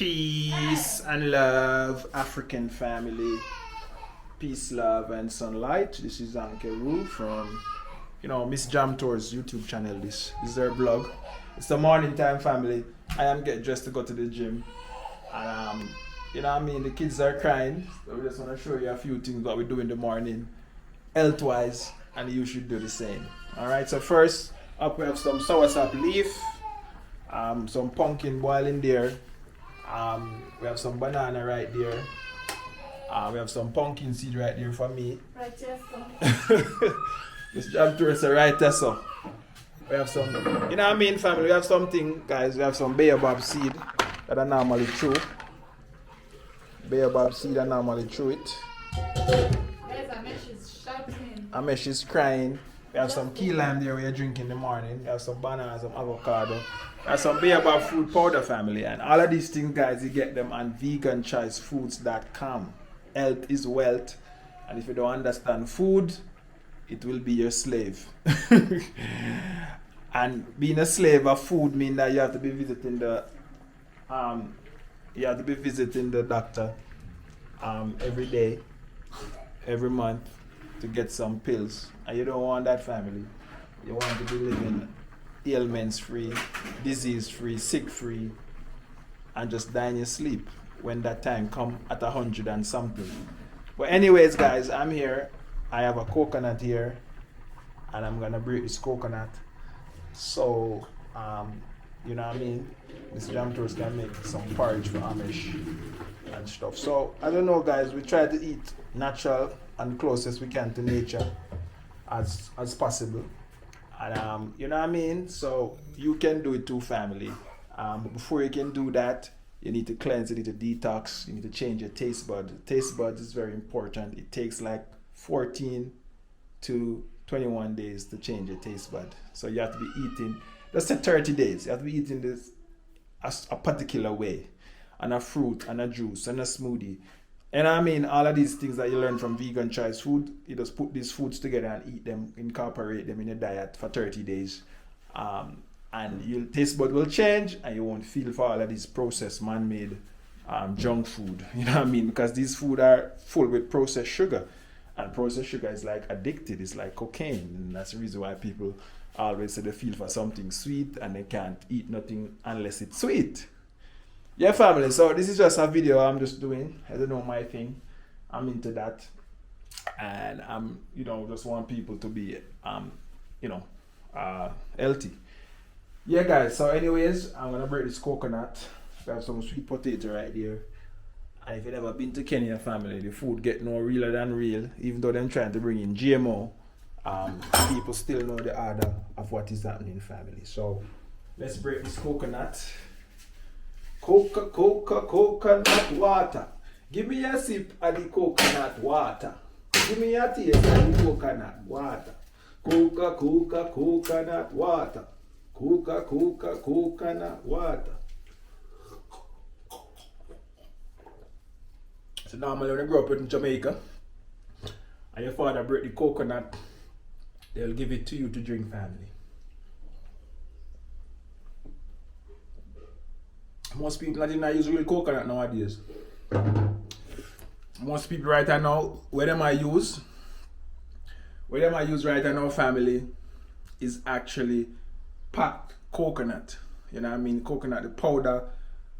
Peace and love, African family. Peace, love, and sunlight. This is Uncle Roo from, Miss Jam Tour's YouTube channel. This is their blog. It's the morning time, family. I am getting dressed to go to the gym. And, the kids are crying. So we just want to show you a few things that we do in the morning, health-wise, and you should do the same. Alright, so first up we have some soursop leaf, some pumpkin boiling there. We have some banana right there. We have some pumpkin seed right there for me. Right there, so. This job tourist right there, so. We have some, family? We have something, guys. We have some baobab seed that I normally chew. Baobab seed, I normally chew it. Guys, Amesh is shouting. Amesh is crying. We have some key lime there we drink in the morning. We have some banana, some avocado. We have some baobab fruit powder, family. And all of these things, guys, you get them on veganchoicefoods.com. Health is wealth. And if you don't understand food, it will be your slave. And being a slave of food means that you have to be visiting the doctor every day, every month, to get some pills. And you don't want that, family. You want to be living ailments free, disease free, sick free, and just die in your sleep when that time come at 100 and something. But anyways, guys, I'm here. I have a coconut here, and I'm gonna break this coconut. So, Mr. Jam Tours can make some porridge for Amish and stuff. So, I don't know, guys, we try to eat natural and closest we can to nature as possible. And, so you can do it too, family. But before you can do that, you need to cleanse, you need to detox, you need to change your taste bud. The taste bud is very important. It takes like 14 to 21 days to change your taste bud. So you have to be eating, let's say 30 days. You have to be eating this a particular way, and a fruit, and a juice, and a smoothie. And all of these things that you learn from vegan choice food, you just put these foods together and eat them, incorporate them in your diet for 30 days. And your taste bud will change, and you won't feel for all of these processed, man-made junk food. Because these food are full with processed sugar. And processed sugar is like addicted, it's like cocaine. And that's the reason why people always say they feel for something sweet and they can't eat nothing unless it's sweet. Yeah, family, so this is just a video I'm just doing. I don't know my thing. I'm into that. And I'm, just want people to be, healthy. Yeah, guys, so anyways, I'm going to break this coconut. We have some sweet potato right there. And if you've never been to Kenya, family, the food get no realer than real. Even though they're trying to bring in GMO, people still know the order of what is happening in family. So let's break this coconut. Coconut water. Give me a sip of the coconut water. Give me a taste of the coconut water. Coconut water. Coconut water. So normally when you grow up in Jamaica and your father break the coconut, they'll give it to you to drink, family. Most people not use real coconut nowadays. Most people right now, what them I use right now, family, is actually packed coconut. Coconut, the powder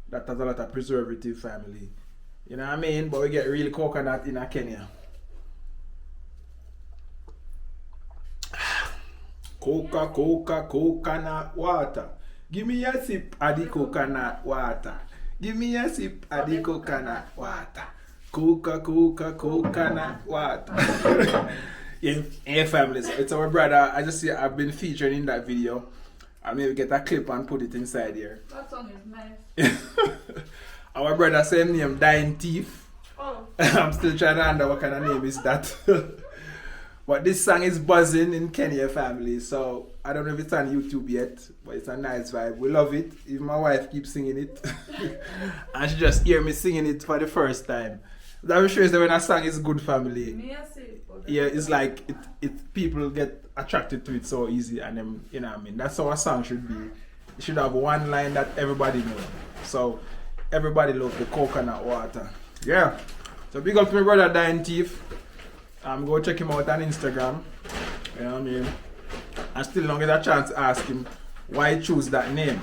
that has a lot of preservative, family. But we get real coconut in Kenya. Coconut water. Give me a sip of the coconut water. Give me a sip of the coconut water. Coconut water. Yeah, families. It's our brother. I just see I've been featured in that video. I'll maybe get a clip and put it inside here. That song is nice. Our brother, same name, Dying Thief. Oh. I'm still trying to understand what kind of name is that. But this song is buzzing in Kenya, family. So I don't know if it's on YouTube yet, but it's a nice vibe. We love it. Even my wife keeps singing it. And she just hear me singing it for the first time. That shows that when a song is good, family. Yeah, it's like it people get attracted to it so easy, and then, that's how a song should be. It should have one line that everybody knows. So everybody love the coconut water. Yeah. So big up to my brother Dying Thief. Go check him out on Instagram. You know what I mean? I still don't get a chance to ask him why he choose that name.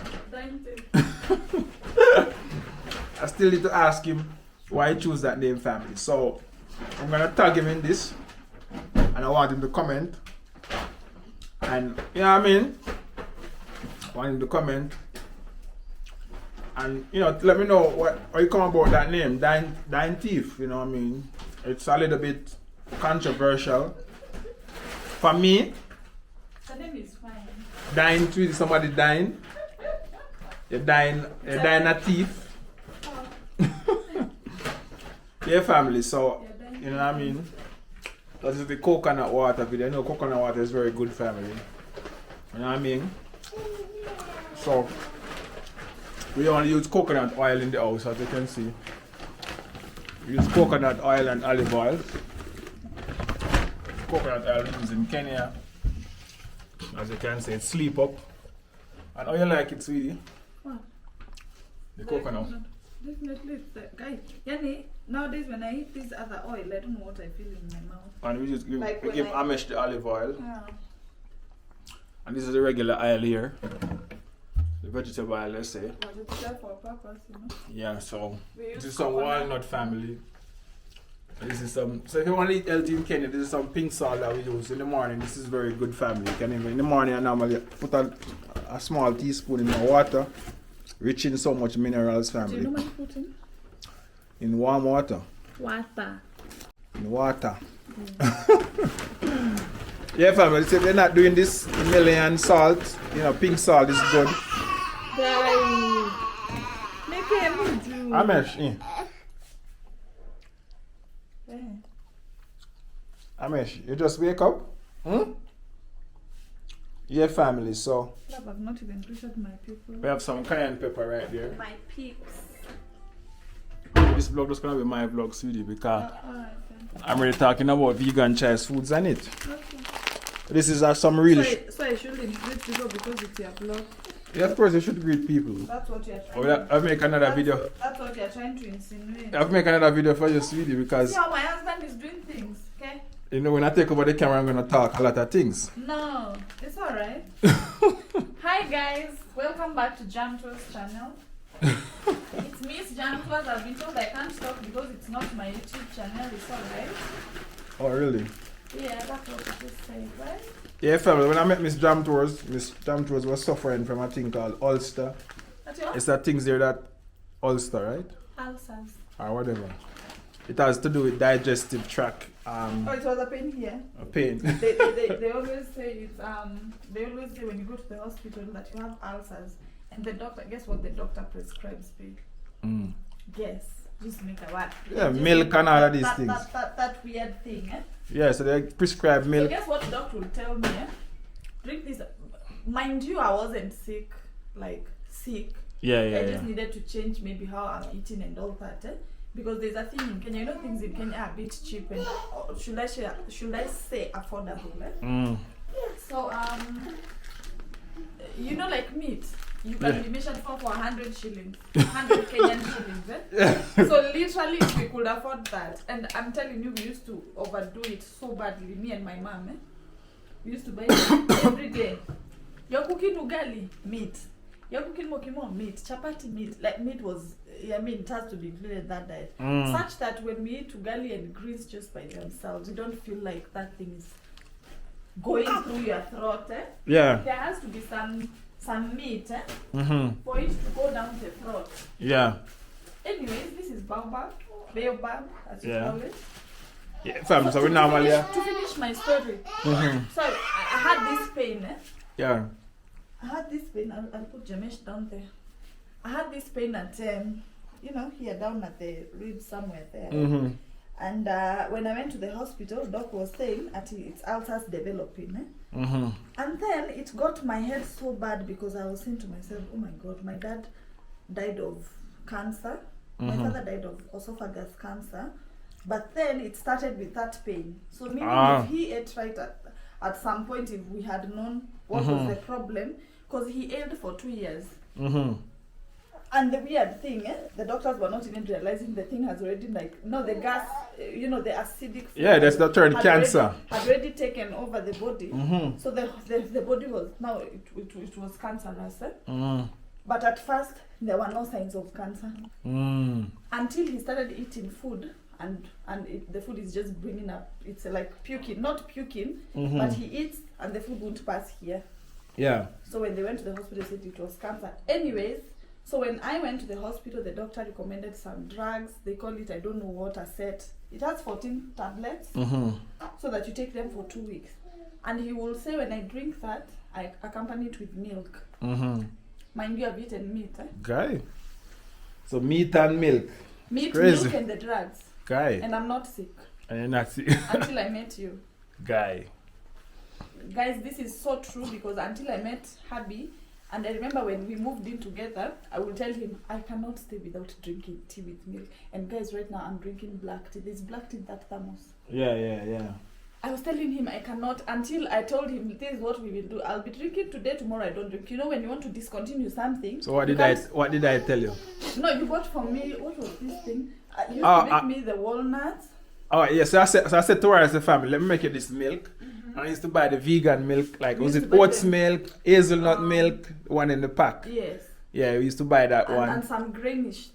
I still need to ask him why he choose that name, family. So I'm gonna tag him in this, and I want him to comment. And you know what I mean? I want him to comment. And you know, let me know how you come about that name, Dying Thief. You know what I mean? It's a little bit controversial. For me, The name is fine. dying to somebody dying. You're dying a thief. Yeah, family. So you know what I mean? That is the coconut water video. I know coconut water is very good, family. You know what I mean? So we only use coconut oil in the house, as you can see. We use coconut oil and olive oil. Coconut oil used in Kenya. As you can see, it's sleep up. And how you like it, sweetie? What? The coconut. Definitely, it's the guy. Yani, nowadays when I eat this other oil, I don't know what I feel in my mouth. And we just give, Like we when give I- Amish the olive oil. Yeah. And this is the regular oil here. The vegetable oil, let's say. But it's there for a purpose, you know. Yeah, so We this use is some coconut. walnut family. This is some, so if you want to eat healthy in Kenya, this is some pink salt that we use in the morning. This is very good, family. You can even, in the morning I normally put a small teaspoon in my water, rich in so much minerals, Do you family. normally put in? Warm water. Water. In water. Yeah, family, so if you're not doing this Himalayan salt, you know, pink salt is good. Guy. Make him do. Amesh, Yeah. Amesh, you just wake up? Hmm? Yeah, family, so Love, I've not even greeted my people. we have some cayenne pepper right there. My peeps. This vlog is gonna be my vlog, sweetie, because Alright then. I'm really talking about vegan choice foods and it. Okay. This is some real. So I shouldn't greet people because it's your blog. Yeah, of course, you should greet people. That's what you're trying Oh, to yeah, I'll make another video. That's what you're trying to insinuate. I'll make another video for you, sweetie, because See how my husband is doing things, okay? you know when I take over the camera, I'm gonna talk a lot of things. No, it's alright. Hi guys, welcome back to Jam Tours channel. It's Miss Jam Tours. I've been told I can't talk because it's not my YouTube channel. It's alright. Oh, really? Yeah, that's what it just said, right? Yeah, family. When I met Miss Jam Tours was suffering from a thing called Ulcer. That's your It's that things there that Ulcer, right? ulcers. Or whatever. It has to do with digestive tract Oh, it was a pain here. pain. They always say it's they always say when you go to the hospital that you have ulcers, and the doctor, guess what the doctor prescribes, babe? Mm. Guess. Just make a word. Yeah, Just milk make and all of these that, things. That weird thing, eh? Yeah, so they prescribe So milk. guess what the doctor will tell me, eh? Drink this. Mind you, I wasn't sick, like sick. Yeah, I yeah, just yeah. needed to change maybe how I'm eating and all that, eh? Because there's a thing in Kenya, you know, things in Kenya are a bit cheap and should I say affordable, eh? Mm. So you know, like meat, you can be measured for 100 shillings, 100 Kenyan shillings, eh? So literally, if we could afford that, and I'm telling you, we used to overdo it so badly, me and my mom, eh? We used to buy it every day. You're cooking ugali, meat. You're cooking mokimo, meat. Chapati, meat. Like meat was, I mean, it has to be included in that diet. Mm. Such that when we eat ugali and greens just by themselves, you don't feel like that thing is going through your throat, eh? Yeah. There has to be some meat, eh? Mm-hmm. For it to go down the throat. Yeah. Anyways, this is baobab, as you Yeah. call it. Yeah, fam, so we normally. To finish my story, Mm-hmm. so I had this pain, eh? Yeah. I had this pain. I'll put Jamesh down there. I had this pain at, you know, here down at the rib somewhere there. Mm-hmm. And when I went to the hospital, doc was saying that it's ulcers developing. Eh? Mm-hmm. And then it got my head so bad because I was saying to myself, oh my God, my dad died of cancer. My father died of esophagus cancer. But then it started with that pain. So meaning if he ate right at some point, if we had known what was the problem, because he ailed for 2 years. Mm-hmm. And the weird thing, the doctors were not even realizing the thing has already the gas, the acidic. Yeah, that's the third cancer. Had already taken over the body. Mm-hmm. So the body was now it was cancerous. Mm. But at first there were no signs of cancer until he started eating food. And the food is just bringing up. It's like puking, not puking, but he eats and the food won't pass here. Yeah. So when they went to the hospital, they said it was cancer. Anyways, so when I went to the hospital, the doctor recommended some drugs. They call it, I don't know what, a set. It has 14 tablets, so that you take them for 2 weeks. And he will say, when I drink that, I accompany it with milk. Mind you, I've eaten meat. Guy. So meat and milk. Meat, milk, and the drugs. Guy. And I'm not sick. And you're not sick. Until I met you. Guy. Guys, this is so true because until I met Habi, and I remember when we moved in together, I would tell him, I cannot stay without drinking tea with milk. And guys, right now I'm drinking black tea. There's black tea in that thermos. Yeah. I was telling him I cannot until I told him this is what we will do. I'll be drinking today, tomorrow I don't drink. You know when you want to discontinue something. So what did I tell you? No, you bought for me, what was this thing? You used to make me the walnuts. Oh yes, so I said to her as a family, let me make you this milk. And I used to buy the vegan milk, like was it oats milk, hazelnut milk, one in the pack. Yes. Yeah, we used to buy that one. And some grainish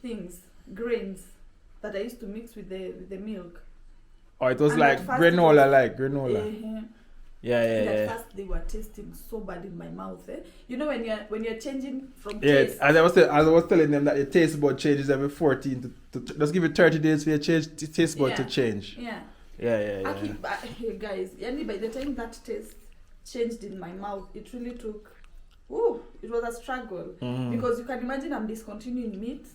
grains that I used to mix with the milk. Oh, it was like granola. Yeah. At first they were tasting so bad in my mouth. You know when you're changing from taste. As I was telling them that your taste bud changes every 14 to just give it 30 days for your taste bud to change. Yeah. Guys, by the time that taste changed in my mouth, it really took. It was a struggle because you can imagine I'm discontinuing meat,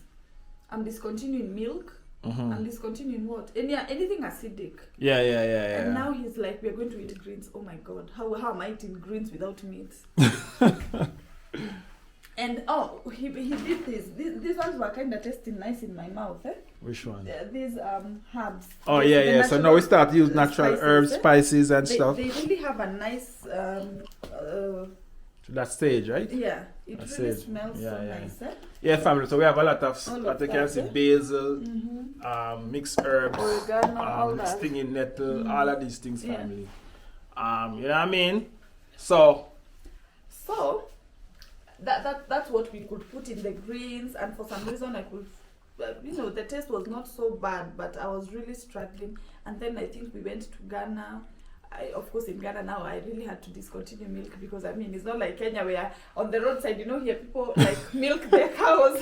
I'm discontinuing milk. I'm discontinuing what? Anything acidic. Yeah. And now he's like, we're going to eat greens. Oh my God, how am I eating greens without meat? And he did this. These ones were kind of tasting nice in my mouth. Which one? These herbs. Oh yeah. So now we start to use natural herbs, spices, and stuff. They really have a nice. To that stage, right? Yeah, it really smells so nice. Yeah, family. So we have a lot of what you can see: basil, mixed herbs, oregano, stinging nettle, all of these things, family. You know what I mean? So that's what we could put in the greens, and for some reason I could, the taste was not so bad, but I was really struggling. And then I think we went to Ghana. Of course, in Ghana now, I really had to discontinue milk because it's not like Kenya where on the roadside, here people like milk their cows.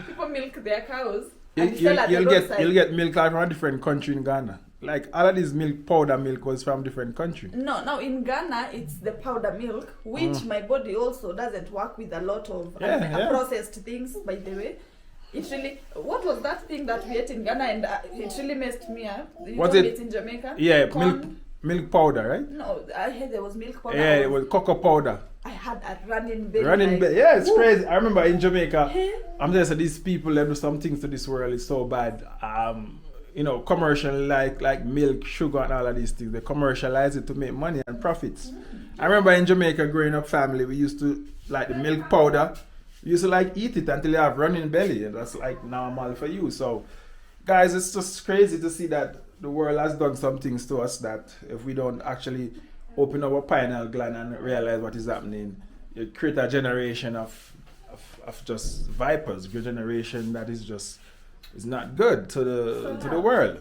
People milk their cows. You'll get milk from a different country in Ghana. Like all of this powder milk was from different country. No, now in Ghana it's the powder milk, which my body also doesn't work with a lot of processed things. By the way, it really. What was that thing that we ate in Ghana and it really messed me up? Was it in Jamaica? Yeah, milk powder, right? No, I heard there was milk powder. Yeah, it was cocoa powder. I had a running belly. Yeah, it's crazy. I remember in Jamaica. I'm just these people that do some things to this world is so bad. Commercial like milk, sugar, and all of these things. They commercialize it to make money and profits. I remember in Jamaica, growing up, family, we used to like the milk powder. We used to eat it until you have running belly, and that's normal for you. So, guys, it's just crazy to see that the world has done some things to us that if we don't actually open our pineal gland and realize what is happening, you create a generation of just vipers, a generation that is just. It's not good to the world.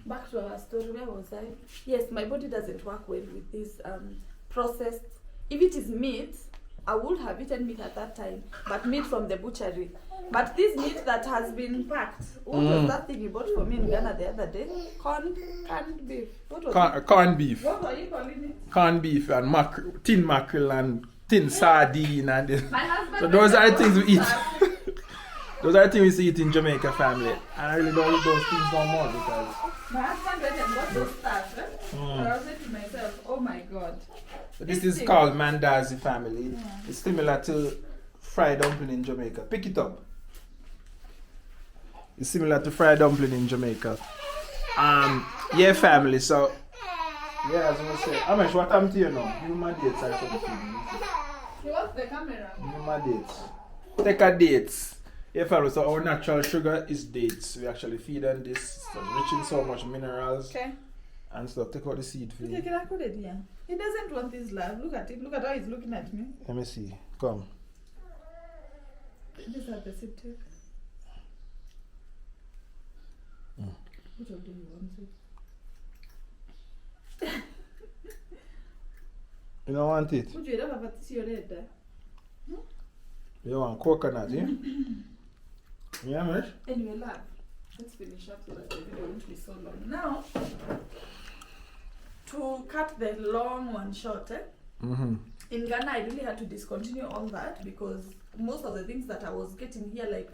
Back to our story, where was I? Yes, my body doesn't work well with this processed. If it is meat, I would have eaten meat at that time, but meat from the butchery. But this meat that has been packed, what was that thing you bought for me in Ghana the other day? Canned beef. What was it? Corned beef. What were you calling it? Corned beef and tin mackerel and tin sardine and. My husband. So those are the things we eat. Those are the things we eat in Jamaica, family. And I really don't eat those things no more because... My husband went and got those stuff. I was saying to myself, oh my God. So this is called mandazi, family. Yeah. It's similar to fried dumpling in Jamaica. Pick it up. It's similar to fried dumpling in Jamaica. Yeah, family. So, yeah, as I was saying. Amish, what happened to you now? Give me my dates. You want the camera? Give me my dates. take a dates. Yeah, family. So our natural sugar is dates. We actually feed on this. It's rich in so much minerals Okay. and stuff. Take out the seed for you. He doesn't want this love. Look at it. Look at how he's looking at me. Let me see. Come. This is the seed too. Which of them you want it? You don't want it? Would you ever have a tissue red? You want coconut, yeah? Yeah, man. Anyway, love, let's finish up so that the video won't be so long. Now, to cut the long one short, in Ghana, I really had to discontinue all that because most of the things that I was getting here, like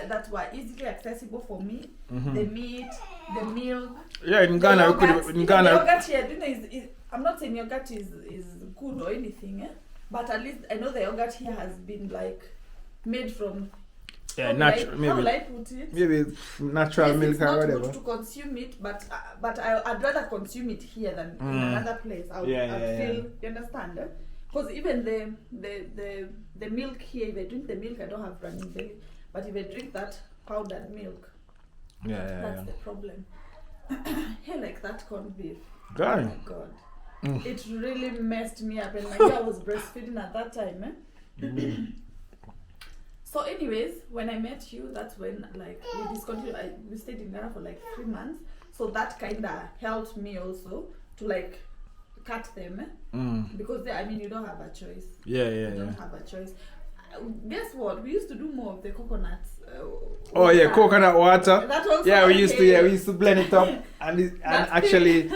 that were easily accessible for me, the meat, the milk. Yeah, in Ghana, yogurt, we could. In Ghana, yogurt here, you know, I'm not saying yogurt is good or anything, but at least I know the yogurt here has been like made from. yeah, natural. How Maybe, will I put it? maybe natural Yes, milk it's or not whatever. good to consume it, but I'd rather consume it here than in another place. I would feel. You understand? Because even the milk here, if I drink the milk, I don't have running belly. But if I drink that powdered milk, that's the problem. Here, like that corned beef. Got Oh it. my God. It really messed me up, and my girl was breastfeeding at that time. So anyways, when I met you, that's when like we discontinued. We stayed in Ghana for like 3 months, so that kind of helped me also to like cut them because I mean you don't have a choice. You don't have a choice. Guess what? We used to do more of the coconuts. Oh yeah, coconut water. That also Yeah, we used to blend it up and actually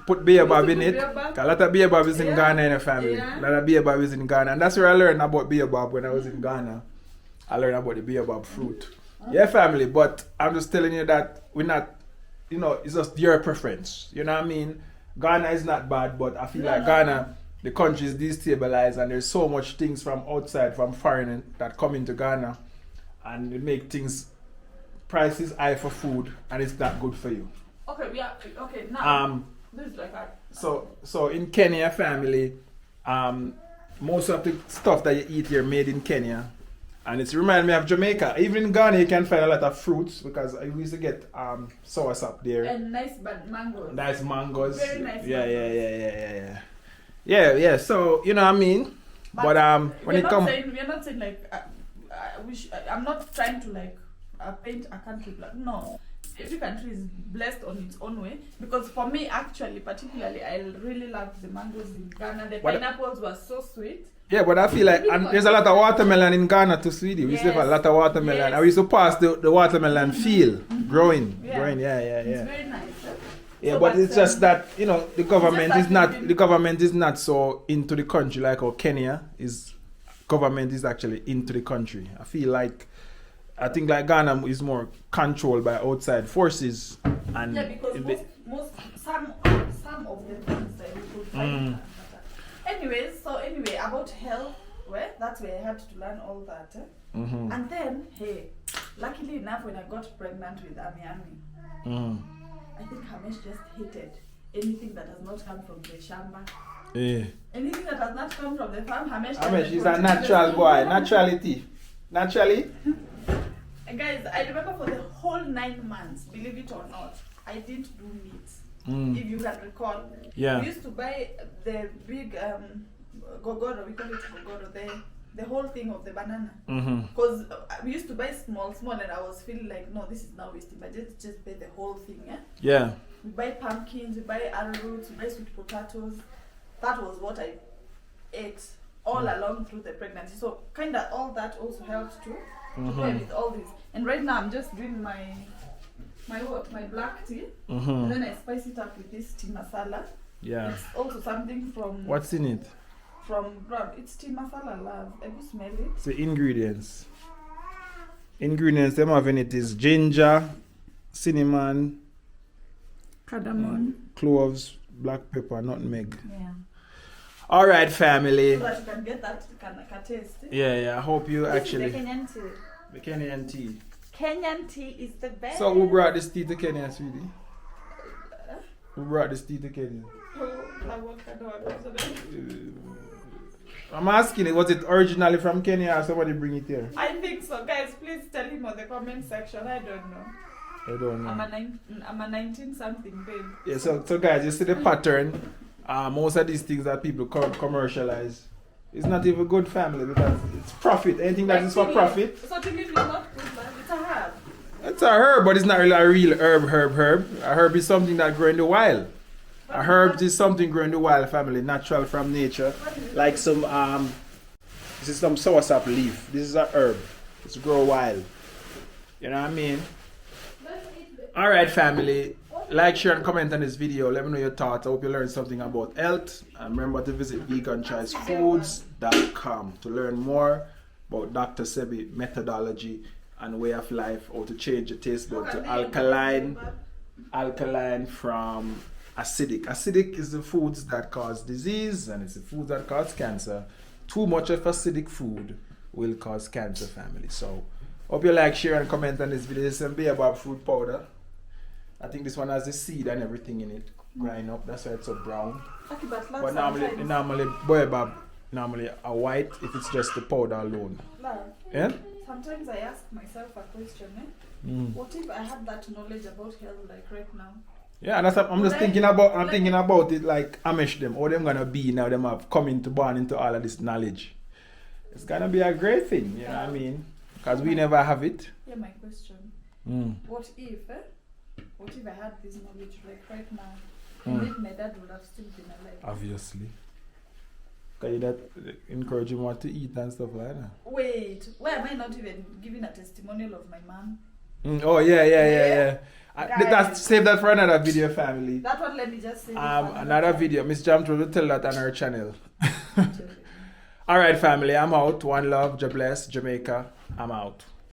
put baobab in it. baobab. A lot of baobab is in Ghana in the family. Yeah. A lot of baobab is in Ghana, and that's where I learned about baobab when I was in Ghana. I learned about the baobab fruit. Yeah, family, but I'm just telling you that we're not, you know, it's just your preference. You know what I mean? Ghana is not bad, but I feel like Ghana, the country is destabilized, and there's so much things from outside, from foreign that come into Ghana, and it make things, prices high for food, and it's not good for you. Okay, now this is like a, So in Kenya, family, most of the stuff that you eat here made in Kenya. And it's remind me of Jamaica. Even in Ghana, you can find a lot of fruits because I used to get soursop there. and nice mangoes. Nice mangoes. Very nice Yeah. Yeah. So you know what I mean. But when it comes, we're not saying like I'm not trying to like paint a country black. No, every country is blessed on its own way. Because for me, actually, particularly, I really loved the mangoes in Ghana. The pineapples were so sweet. yeah, but I feel like and there's a lot of watermelon in Ghana too, sweetie. We used to have a lot of watermelon. Yes. I used to pass the watermelon field growing. Yeah. Yeah. It's very nice. Yeah, So, but it's just that, you know, the government just is not that the government is not so into the country like how Kenya is. Government is actually into the country. I think like Ghana is more controlled by outside forces, and Yeah, because some of the things that we could find. Anyway, about health, well, that's where I had to learn all that. And then, hey, luckily enough, when I got pregnant with Ami, I think Hamesh just hated anything that has not come from the shamba. Yeah. Anything that has not come from the farm, Hamesh is a natural boy, naturally. Guys, I remember for the whole 9 months, believe it or not, I didn't do meat. If you can recall, Yeah. we used to buy the big gogoro, we call it gogoro, the whole thing of the banana. Because we used to buy small, and I was feeling like, no, this is now wasting, but just buy the whole thing. Yeah. We buy pumpkins, we buy arrowroots, we buy sweet potatoes. That was what I ate all along through the pregnancy. So kind of all that also helped to play with all this. And right now I'm just doing my black tea, and then I spice it up with this tea masala. Yeah. It's also something from What's in it? it's tea masala, love. I will smell it. It's the ingredients. Them have in it is ginger, cinnamon, Cardamom. cloves, black pepper, nutmeg. Yeah. All right, family. So that you can get that kind of taste. Yeah. I hope you actually. This is the Kenyan tea. The Kenyan tea. Kenyan tea is the best. So who brought this tea to Kenya, sweetie? Who brought this tea to Kenya? I'm asking it, was it originally from Kenya or somebody bring it here? I think so. Guys, please tell him on the comment section. I don't know. I don't know. I'm a 19-something babe. Yeah, so guys, you see the pattern. Most of these things that people commercialize, it's not even good, family, because it's profit. Anything that is for profit. So to me, it's not good, man. It's a herb. It's a herb, but it's not really a real herb. A herb is something that grows in the wild. A herb is something growing in the wild, family, natural from nature. Like some this is some soursop leaf. This is a herb. It's grow wild. You know what I mean? Alright, family. Like, share, and comment on this video. Let me know your thoughts. I hope you learned something about health. And remember to visit veganchoicefoods.com to learn more about Dr. Sebi methodology and way of life, how to change your taste bud to alkaline from acidic. Acidic is the foods that cause disease, and it's the foods that cause cancer. Too much of acidic food will cause cancer, family. So hope you like, share, and comment on this video. This is some baobab fruit powder. I think this one has the seed and everything in it. Grind up, that's why it's so brown. Okay, but normally baobab normally are white if it's just the powder alone. Yeah? Sometimes I ask myself a question, what if I had that knowledge about health like right now? Yeah, and that's what I'm just thinking about. I'm thinking about it like Amish them. How them gonna be now? Them have come into born into all of this knowledge. It's gonna be a great thing. You know what I mean? Because we never have it. Yeah, my question. What if? What if I had this knowledge like right now? And if my dad would have still been alive? Obviously. Can you that encourage him what to eat and stuff like that? Wait, why am I not even giving a testimonial of my mom? Oh yeah. That's save that for another video, family. That one, let me just say. Another video. Miss Jam will tell that on her channel. Alright, family, I'm out. One love, God bless, Jamaica. I'm out.